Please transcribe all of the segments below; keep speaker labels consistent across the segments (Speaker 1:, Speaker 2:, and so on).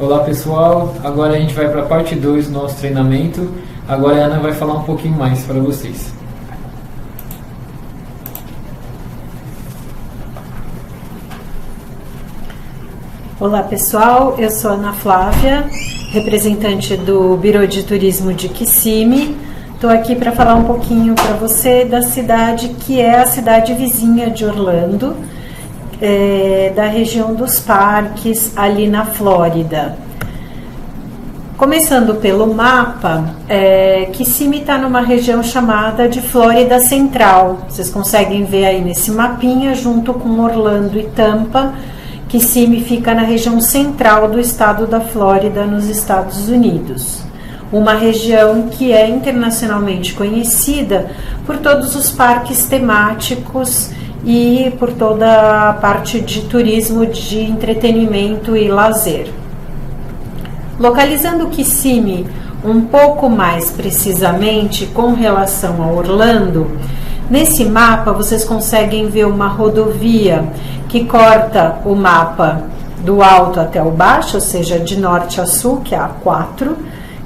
Speaker 1: Olá pessoal, agora a gente vai para a parte 2 do nosso treinamento. Agora a Ana vai falar um pouquinho mais para vocês.
Speaker 2: Olá pessoal, eu sou Ana Flávia, representante do Biro de Turismo de Kissimmee. Estou aqui para falar um pouquinho para você da cidade que é a cidade vizinha de Orlando, da região dos parques ali na Flórida. Começando pelo mapa, Kissimmee está numa região chamada de Flórida Central. Vocês conseguem ver aí nesse mapinha, junto com Orlando e Tampa. Kissimmee fica na região central do estado da Flórida, nos Estados Unidos. Uma região que é internacionalmente conhecida por todos os parques temáticos e por toda a parte de turismo, de entretenimento e lazer. Localizando Kissimmee um pouco mais precisamente com relação a Orlando, nesse mapa vocês conseguem ver uma rodovia que corta o mapa do alto até o baixo, ou seja, de norte a sul, que é a A4,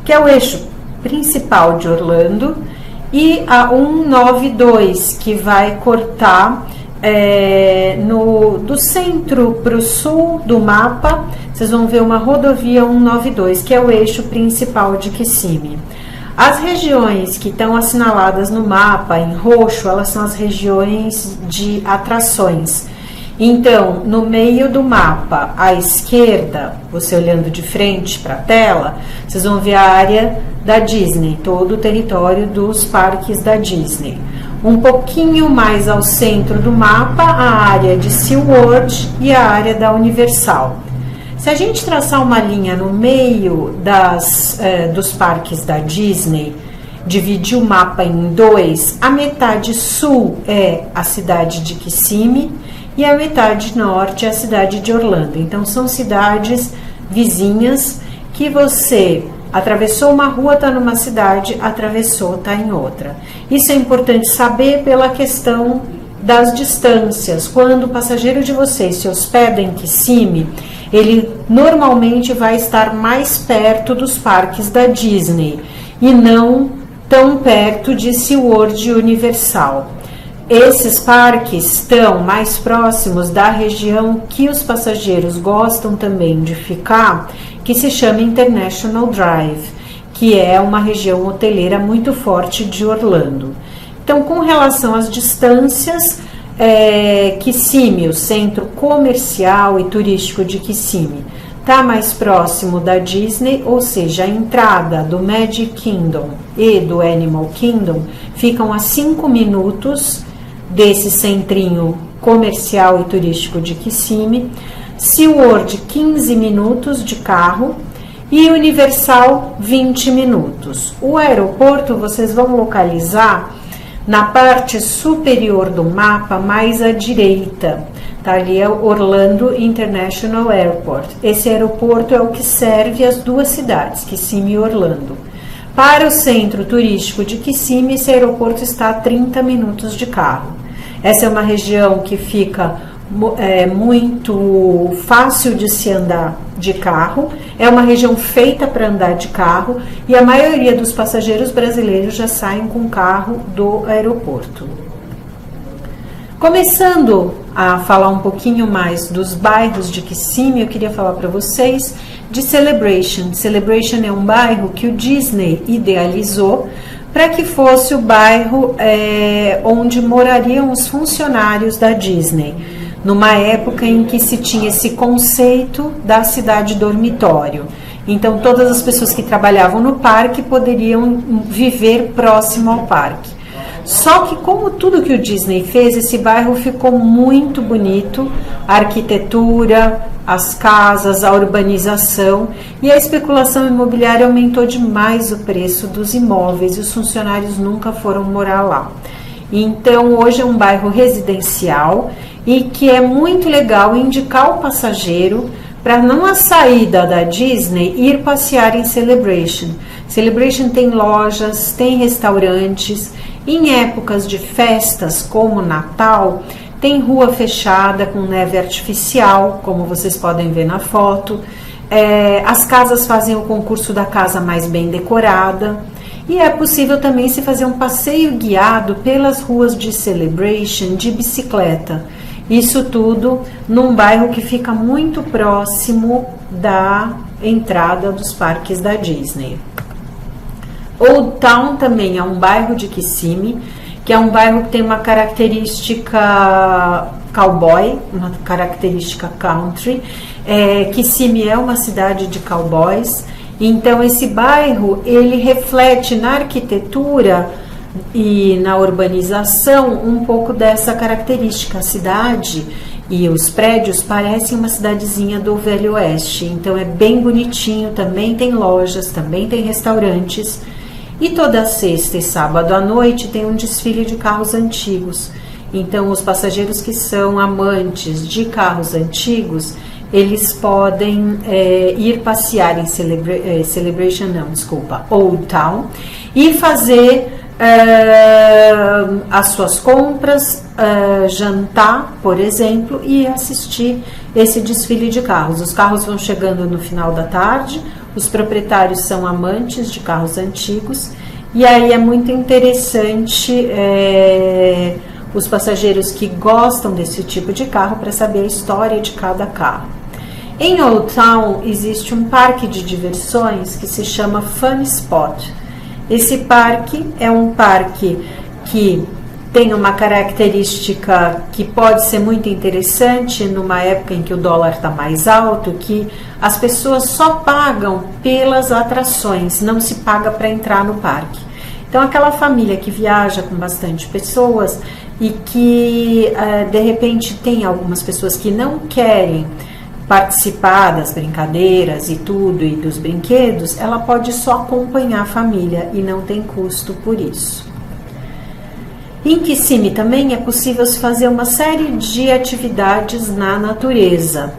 Speaker 2: que é o eixo principal de Orlando, e a 192, que vai cortar do centro para o sul do mapa. Vocês vão ver uma rodovia 192, que é o eixo principal de Kissimmee. As regiões que estão assinaladas no mapa em roxo, elas são as regiões de atrações. Então, no meio do mapa, à esquerda, você olhando de frente para a tela, vocês vão ver a área da Disney, todo o território dos parques da Disney. Um pouquinho mais ao centro do mapa, a área de SeaWorld e a área da Universal. Se a gente traçar uma linha no meio dos parques da Disney, dividir o mapa em dois, a metade sul é a cidade de Kissimmee e a metade norte é a cidade de Orlando. Então são cidades vizinhas que você atravessou uma rua, está numa cidade, atravessou, está em outra. Isso é importante saber pela questão das distâncias. Quando o passageiro de vocês se hospeda em Kissimmee, ele normalmente vai estar mais perto dos parques da Disney e não tão perto de SeaWorld e Universal. Esses parques estão mais próximos da região que os passageiros gostam também de ficar, que se chama International Drive, que é uma região hoteleira muito forte de Orlando. Então, com relação às distâncias, Kissimmee, o centro comercial e turístico de Kissimmee, está mais próximo da Disney, ou seja, a entrada do Magic Kingdom e do Animal Kingdom ficam a 5 minutos desse centrinho comercial e turístico de Kissimmee. SeaWorld 15 minutos de carro e Universal 20 minutos. O aeroporto vocês vão localizar na parte superior do mapa, mais à direita. Tá, ali é o Orlando International Airport. Esse aeroporto é o que serve as duas cidades, Kissimmee e Orlando. Para o centro turístico de Kissimmee, esse aeroporto está a 30 minutos de carro. Essa é uma região que fica muito fácil de se andar de carro, é uma região feita para andar de carro e a maioria dos passageiros brasileiros já saem com carro do aeroporto. Começando a falar um pouquinho mais dos bairros de Kissimmee, eu queria falar para vocês de Celebration. Celebration é um bairro que o Disney idealizou para que fosse o bairro onde morariam os funcionários da Disney, numa época em que se tinha esse conceito da cidade dormitório. Então, todas as pessoas que trabalhavam no parque poderiam viver próximo ao parque. Só que, como tudo que o Disney fez, esse bairro ficou muito bonito, a arquitetura, as casas, a urbanização, e a especulação imobiliária aumentou demais o preço dos imóveis e os funcionários nunca foram morar lá. Então, hoje é um bairro residencial e que é muito legal indicar o passageiro para, numa saída da Disney, ir passear em Celebration. Celebration tem lojas, tem restaurantes. Em épocas de festas como Natal, Tem rua fechada com neve artificial, como vocês podem ver na foto. As casas fazem o concurso da casa mais bem decorada. E é possível também se fazer um passeio guiado pelas ruas de Celebration de bicicleta. Isso tudo num bairro que fica muito próximo da entrada dos parques da Disney. Old Town também é um bairro de Kissimmee, que é um bairro que tem uma característica cowboy, uma característica country. Kissimmee é uma cidade de cowboys. Então esse bairro, ele reflete na arquitetura e na urbanização um pouco dessa característica. A cidade e os prédios parecem uma cidadezinha do Velho Oeste, então é bem bonitinho, também tem lojas, também tem restaurantes. E toda sexta e sábado à noite tem um desfile de carros antigos. Então os passageiros que são amantes de carros antigos, eles podem ir passear em Old Town e fazer as suas compras, jantar, por exemplo, e assistir esse desfile de carros. Os carros vão chegando no final da tarde, os proprietários são amantes de carros antigos, e aí é muito interessante os passageiros que gostam desse tipo de carro para saber a história de cada carro. Em Old Town existe um parque de diversões que se chama Fun Spot. Esse parque é um parque que tem uma característica que pode ser muito interessante numa época em que o dólar está mais alto, que as pessoas só pagam pelas atrações, não se paga para entrar no parque. Então aquela família que viaja com bastante pessoas e que de repente tem algumas pessoas que não querem participar das brincadeiras e tudo e dos brinquedos, ela pode só acompanhar a família e não tem custo por isso. Em Kissimmee também é possível se fazer uma série de atividades na natureza,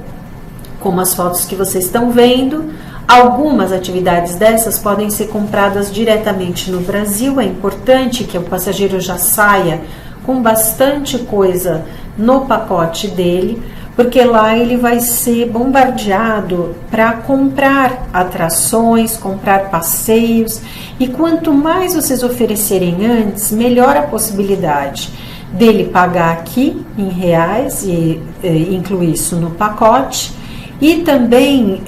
Speaker 2: como as fotos que vocês estão vendo. Algumas atividades dessas podem ser compradas diretamente no Brasil. É importante que o passageiro já saia com bastante coisa no pacote dele, porque lá ele vai ser bombardeado para comprar atrações, comprar passeios, e quanto mais vocês oferecerem antes, melhor a possibilidade dele pagar aqui em reais e incluir isso no pacote, e também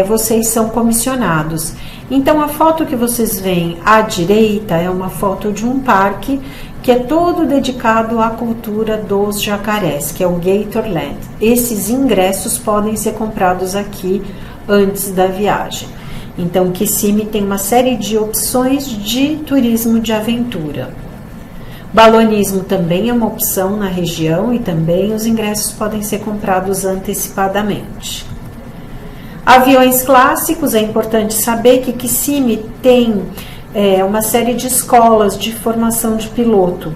Speaker 2: vocês são comissionados. Então a foto que vocês veem à direita é uma foto de um parque que é todo dedicado à cultura dos jacarés, que é o Gatorland. Esses ingressos podem ser comprados aqui antes da viagem. Então, Kissimmee tem uma série de opções de turismo de aventura. Balonismo também é uma opção na região e também os ingressos podem ser comprados antecipadamente. Aviões clássicos, é importante saber que Kissimmee tem uma série de escolas de formação de piloto,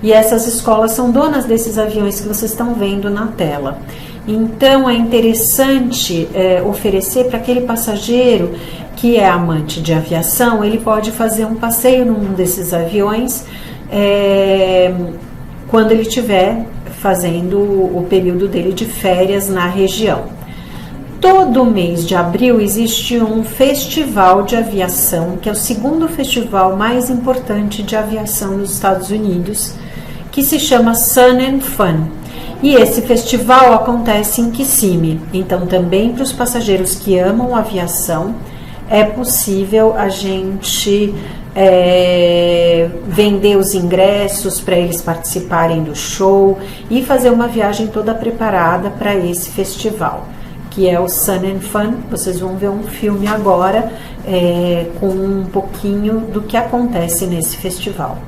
Speaker 2: e essas escolas são donas desses aviões que vocês estão vendo na tela. Então é interessante oferecer para aquele passageiro que é amante de aviação, ele pode fazer um passeio num desses aviões quando ele estiver fazendo o período dele de férias na região. Todo mês de abril existe um festival de aviação, que é o segundo festival mais importante de aviação nos Estados Unidos, que se chama Sun and Fun. E esse festival acontece em Kissimmee. Então, também para os passageiros que amam aviação, é possível a gente vender os ingressos para eles participarem do show e fazer uma viagem toda preparada para esse festival, que é o Sun and Fun. Vocês vão ver um filme agora com um pouquinho do que acontece nesse festival.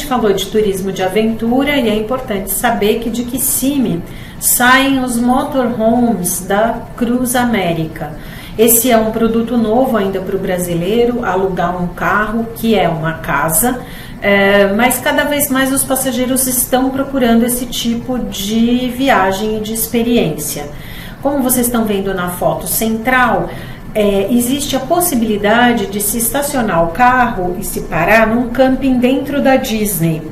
Speaker 2: gente falou de turismo de aventura e é importante saber que de Kissimmee saem os motorhomes da Cruz América. Esse é um produto novo ainda para o brasileiro, alugar um carro, que é uma casa, mas cada vez mais os passageiros estão procurando esse tipo de viagem e de experiência. Como vocês estão vendo na foto central, existe a possibilidade de se estacionar o carro e se parar num camping dentro da Disney.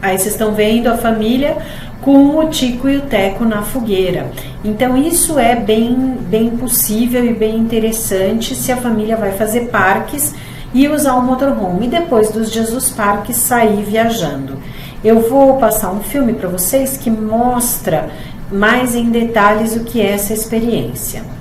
Speaker 2: Aí vocês estão vendo a família com o Tico e o Teco na fogueira. Então isso é bem possível e bem interessante se a família vai fazer parques e usar o motorhome e depois dos dias dos parques sair viajando. Eu vou passar um filme para vocês que mostra mais em detalhes o que é essa experiência.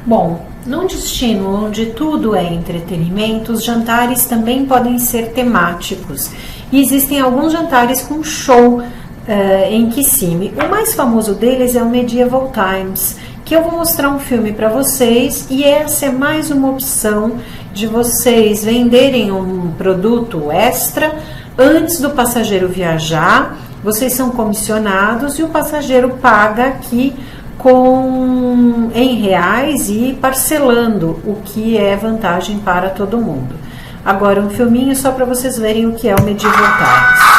Speaker 2: Bom, num destino onde tudo é entretenimento, os jantares também podem ser temáticos. E existem alguns jantares com show em Kissimmee. O mais famoso deles é o Medieval Times, que eu vou mostrar um filme para vocês, e essa é mais uma opção de vocês venderem um produto extra antes do passageiro viajar. Vocês são comissionados e o passageiro paga aqui em reais e parcelando, o que é vantagem para todo mundo. Agora um filminho só para vocês verem o que é o Medieval Times.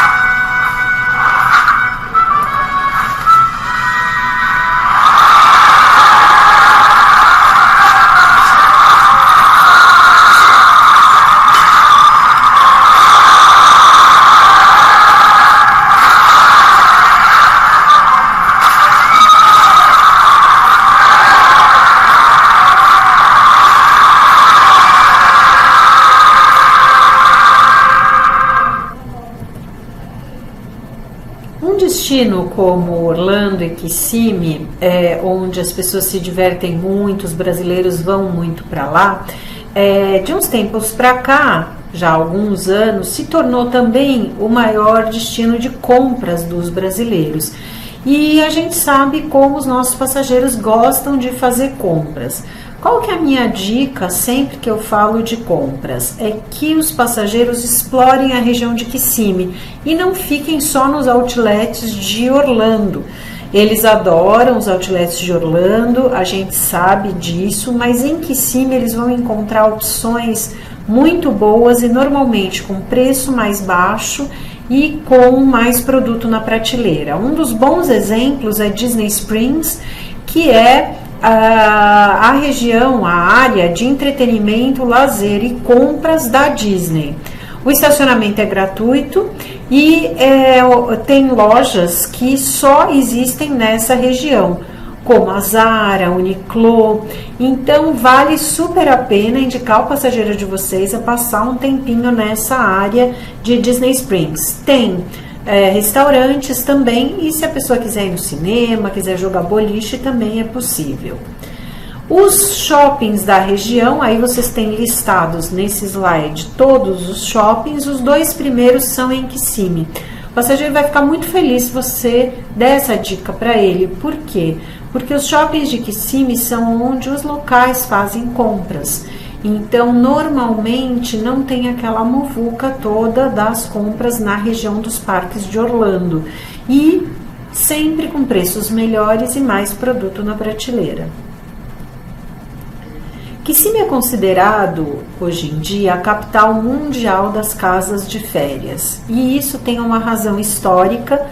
Speaker 2: Um destino como Orlando e Kissimmee, onde as pessoas se divertem muito, os brasileiros vão muito para lá, de uns tempos para cá, já há alguns anos, se tornou também o maior destino de compras dos brasileiros. E a gente sabe como os nossos passageiros gostam de fazer compras. Qual que é a minha dica sempre que eu falo de compras? É que os passageiros explorem a região de Kissimmee e não fiquem só nos outlets de Orlando. Eles adoram os outlets de Orlando, a gente sabe disso, mas em Kissimmee eles vão encontrar opções muito boas e normalmente com preço mais baixo e com mais produto na prateleira. Um dos bons exemplos é Disney Springs, que é a região, a área de entretenimento, lazer e compras da Disney. O estacionamento é gratuito e tem lojas que só existem nessa região. como a Zara, a Uniqlo. Então vale super a pena indicar o passageiro de vocês a passar um tempinho nessa área de Disney Springs. Tem restaurantes também, e se a pessoa quiser ir no cinema, quiser jogar boliche, também é possível. Os shoppings da região, aí vocês têm listados nesse slide todos os shoppings, os 2 primeiros são em Kissimmee. O passageiro vai ficar muito feliz se você der essa dica para ele. Por quê? Porque os shoppings de Kissimmee são onde os locais fazem compras. Então, normalmente, não tem aquela muvuca toda das compras na região dos parques de Orlando. E sempre com preços melhores e mais produto na prateleira. Kissimmee é considerado, hoje em dia, a capital mundial das casas de férias. E isso tem uma razão histórica.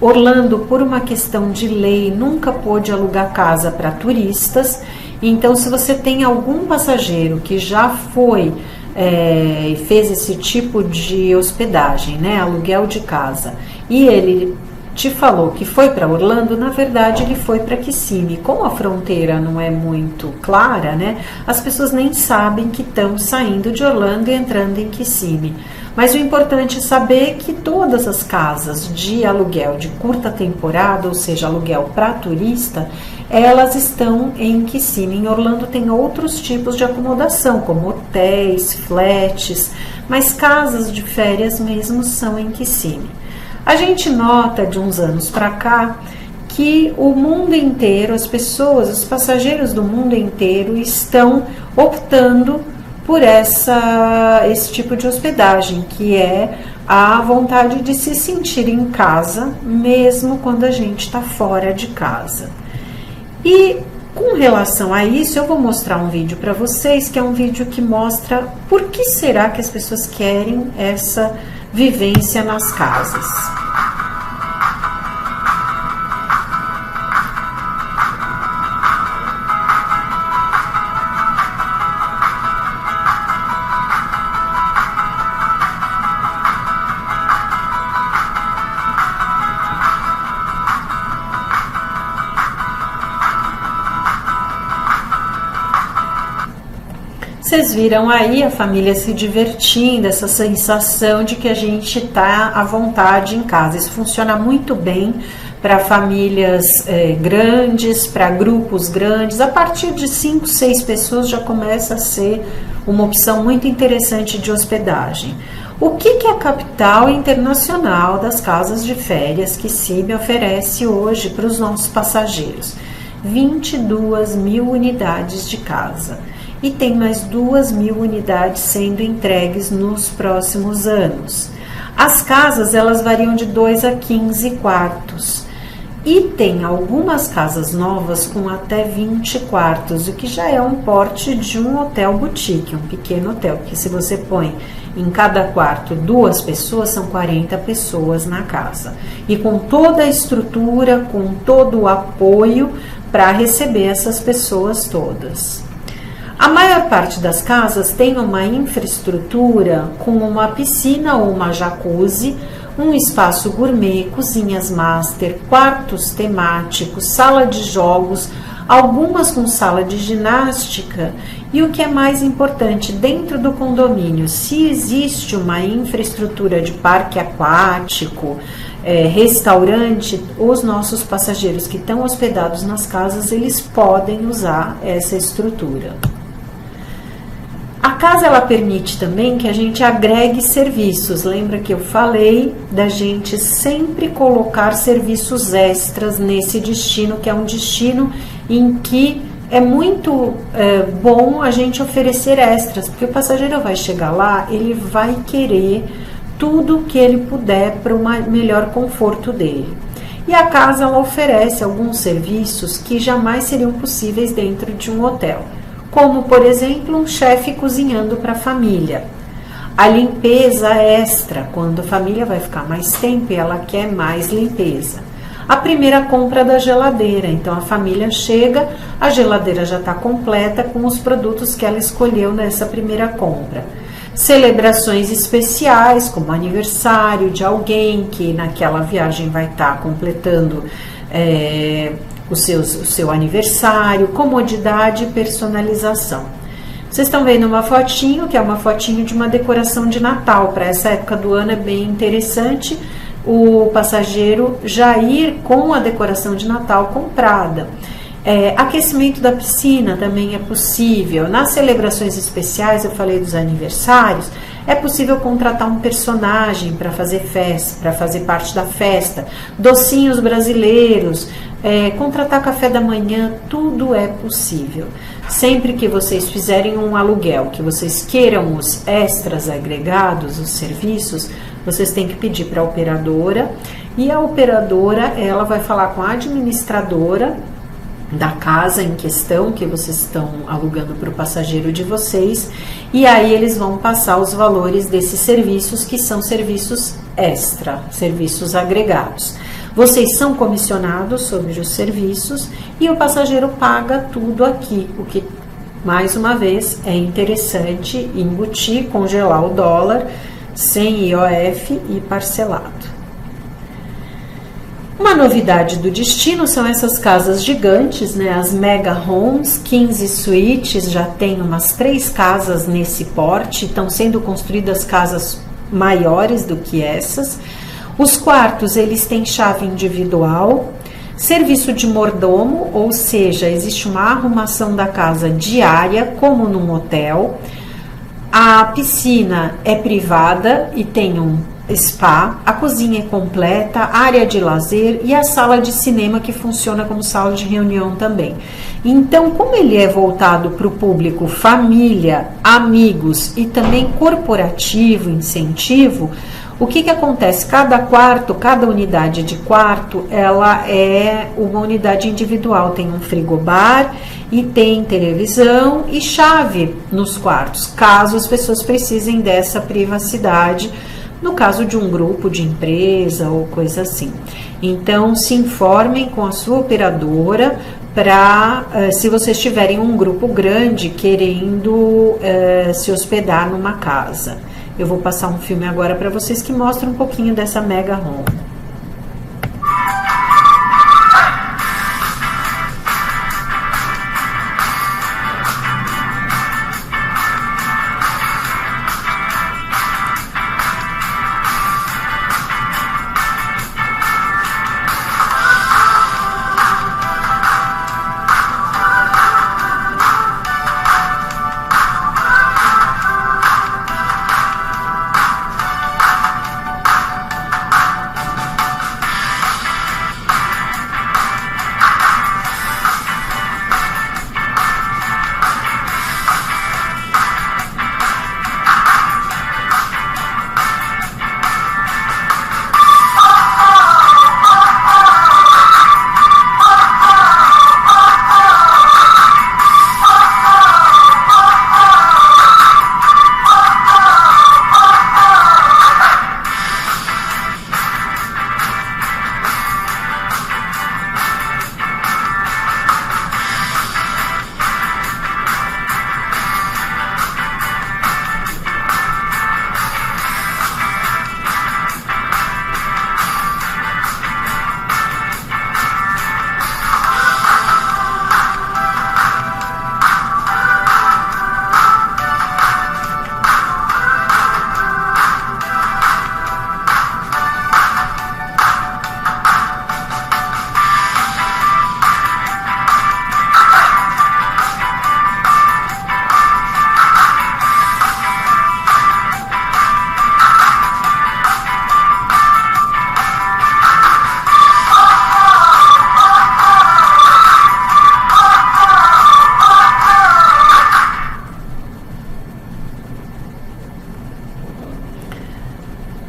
Speaker 2: Orlando, por uma questão de lei, nunca pôde alugar casa para turistas. Então, se você tem algum passageiro que já foi e fez esse tipo de hospedagem, né, aluguel de casa, e ele te falou que foi para Orlando, na verdade ele foi para Kissimmee. Como a fronteira não é muito clara, né, as pessoas nem sabem que estão saindo de Orlando e entrando em Kissimmee. Mas o importante é saber que todas as casas de aluguel de curta temporada, ou seja, aluguel para turista, elas estão em Kissimmee. Em Orlando tem outros tipos de acomodação, como hotéis, flats, mas casas de férias mesmo são em Kissimmee. A gente nota de uns anos para cá que o mundo inteiro, as pessoas, os passageiros do mundo inteiro estão optando por esse tipo de hospedagem, que é a vontade de se sentir em casa, mesmo quando a gente está fora de casa. E com relação a isso, eu vou mostrar um vídeo para vocês, que é um vídeo que mostra por que será que as pessoas querem essa vivência nas casas. Vocês viram aí a família se divertindo, essa sensação de que a gente está à vontade em casa. Isso funciona muito bem para famílias grandes, para grupos grandes. A partir de 5, 6 pessoas já começa a ser uma opção muito interessante de hospedagem. O que a capital internacional das casas de férias Kissimmee oferece hoje para os nossos passageiros? 22 mil unidades de casa. E tem mais 2.000 unidades sendo entregues nos próximos anos. As casas, elas variam de 2 a 15 quartos. E tem algumas casas novas com até 20 quartos, o que já é um porte de um hotel boutique, um pequeno hotel, porque se você põe em cada quarto 2 pessoas, são 40 pessoas na casa. E com toda a estrutura, com todo o apoio para receber essas pessoas todas. A maior parte das casas tem uma infraestrutura com uma piscina ou uma jacuzzi, um espaço gourmet, cozinhas master, quartos temáticos, sala de jogos, algumas com sala de ginástica e o que é mais importante, dentro do condomínio, se existe uma infraestrutura de parque aquático, restaurante, os nossos passageiros que estão hospedados nas casas, eles podem usar essa estrutura. A casa, ela permite também que a gente agregue serviços. Lembra que eu falei da gente sempre colocar serviços extras nesse destino, que é um destino em que é muito bom a gente oferecer extras, porque o passageiro vai chegar lá, ele vai querer tudo que ele puder para o melhor conforto dele. E a casa, ela oferece alguns serviços que jamais seriam possíveis dentro de um hotel, como, por exemplo, um chefe cozinhando para a família. A limpeza extra, quando a família vai ficar mais tempo e ela quer mais limpeza. A primeira compra da geladeira, então a família chega, a geladeira já está completa com os produtos que ela escolheu nessa primeira compra. Celebrações especiais, como aniversário de alguém que naquela viagem vai estar completando o seu aniversário, comodidade e personalização. Vocês estão vendo uma fotinho, que é uma fotinho de uma decoração de Natal. Para essa época do ano é bem interessante o passageiro já ir com a decoração de Natal comprada. Aquecimento da piscina também é possível. Nas celebrações especiais, eu falei dos aniversários, é possível contratar um personagem para fazer festa, para fazer parte da festa, docinhos brasileiros, contratar café da manhã, tudo é possível. Sempre que vocês fizerem um aluguel, que vocês queiram os extras agregados, os serviços, vocês têm que pedir para a operadora, e a operadora ela vai falar com a administradora da casa em questão que vocês estão alugando para o passageiro de vocês, e aí eles vão passar os valores desses serviços, que são serviços extra, serviços agregados. Vocês são comissionados sobre os serviços e o passageiro paga tudo aqui, o que, mais uma vez, é interessante embutir, congelar o dólar, sem IOF e parcelado. Uma novidade do destino são essas casas gigantes, né? As mega homes, 15 suítes, já tem umas 3 casas nesse porte, estão sendo construídas casas maiores do que essas. Os quartos, eles têm chave individual, serviço de mordomo, ou seja, existe uma arrumação da casa diária, como num hotel. A piscina é privada e tem um spa, a cozinha é completa, área de lazer e a sala de cinema, que funciona como sala de reunião também. Então, como ele é voltado para o público família, amigos e também corporativo, incentivo, o que acontece? Cada quarto, cada unidade de quarto, ela é uma unidade individual, tem um frigobar e tem televisão e chave nos quartos, caso as pessoas precisem dessa privacidade, no caso de um grupo de empresa ou coisa assim. Então, se informem com a sua operadora para, se vocês tiverem um grupo grande querendo se hospedar numa casa. Eu vou passar um filme agora para vocês que mostra um pouquinho dessa mega home.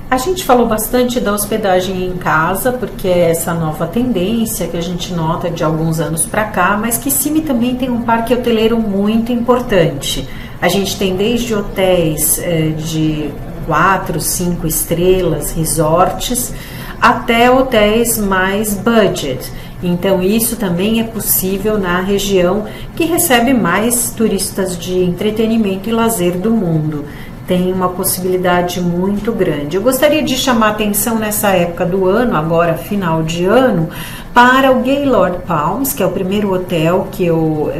Speaker 2: A gente falou bastante da hospedagem em casa, porque é essa nova tendência que a gente nota de alguns anos para cá, mas que Kissimmee também tem um parque hoteleiro muito importante. A gente tem desde hotéis de 4, 5 estrelas, resorts, até hotéis mais budget. Então isso também é possível na região que recebe mais turistas de entretenimento e lazer do mundo. Tem uma possibilidade muito grande. Eu gostaria de chamar a atenção nessa época do ano, agora final de ano, para o Gaylord Palms, que é o primeiro hotel que eu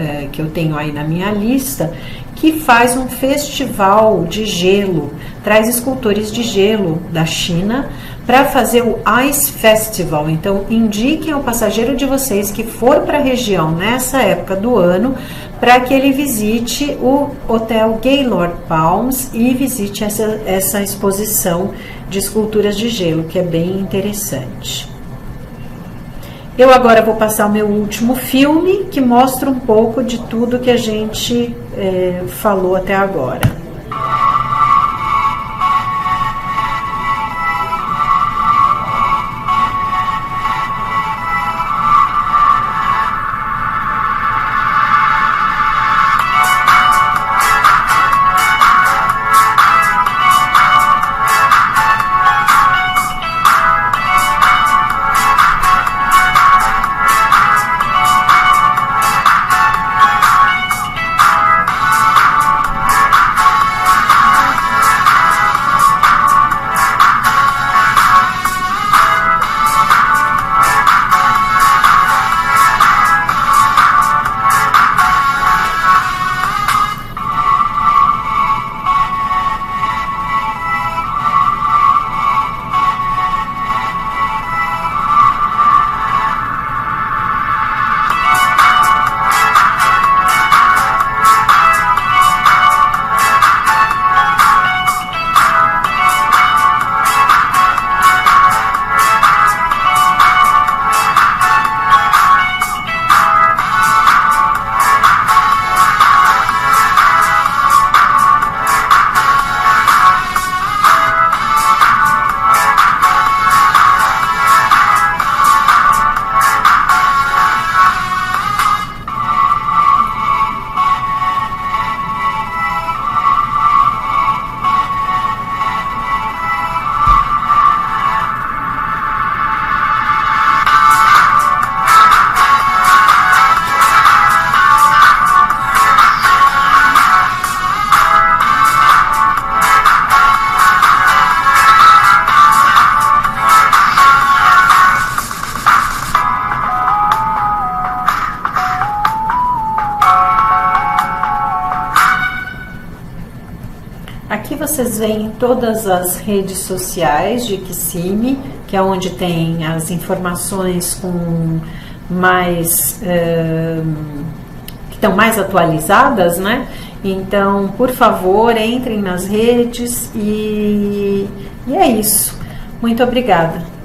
Speaker 2: tenho aí na minha lista, que faz um festival de gelo, traz escultores de gelo da China para fazer o Ice Festival. Então, indiquem ao passageiro de vocês que for para a região nessa época do ano, para que ele visite o Hotel Gaylord Palms e visite essa exposição de esculturas de gelo, que é bem interessante. Eu agora vou passar o meu último filme, que mostra um pouco de tudo que a gente falou até agora. Aqui vocês veem todas as redes sociais de Kissimmee, que é onde tem as informações com mais que estão mais atualizadas, né? Então, por favor, entrem nas redes e é isso. Muito obrigada.